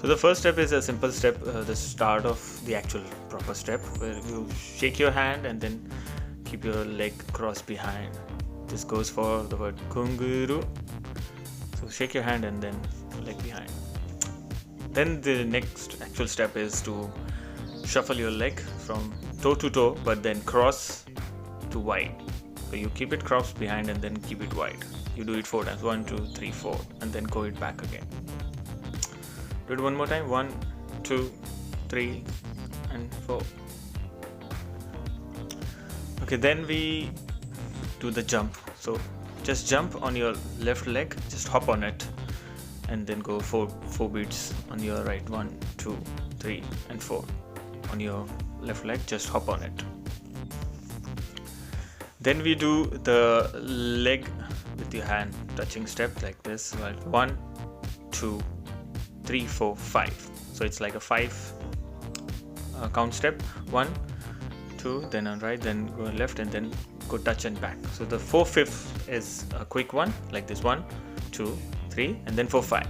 So the first step is a simple step, the start of the actual proper step, where you shake your hand and then keep your leg crossed behind. This goes for the word Ghungroo. So shake your hand and then leg behind. Then the next actual step is to shuffle your leg from toe to toe, but then cross to wide. So you keep it crossed behind and then keep it wide. You do it 4 times, 1, 2, 3, 4, and then go it back again. Do it one more time, 1, 2, 3, and 4. Okay, then we do the jump. So just jump on your left leg, just hop on it, and then go 4 beats on your right. 1, 2, 3, and 4 on your left leg. Just hop on it. Then we do the leg with your hand touching step like this. 1, 2, 3, 4, 5. So it's like a 5 count step. 1, 2, then on right, then go left, and then go touch and back. So the 4/5 is a quick one, like this. 1, 2, 3, and then 4, 5.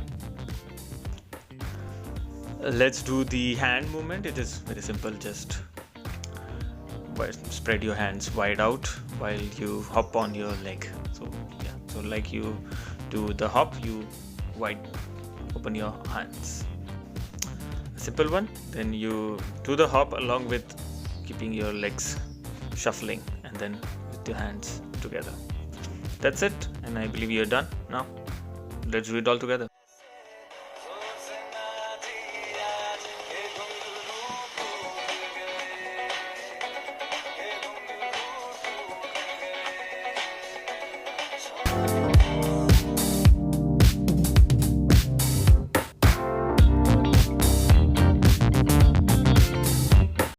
Let's do the hand movement. It is very simple. Just spread your hands wide out while you hop on your leg. So yeah, so like you do the hop, you wide open your hands. A simple one. Then you do the hop along with keeping your legs shuffling, and then with your hands together. That's it, and I believe you're done now. Let's do it all together.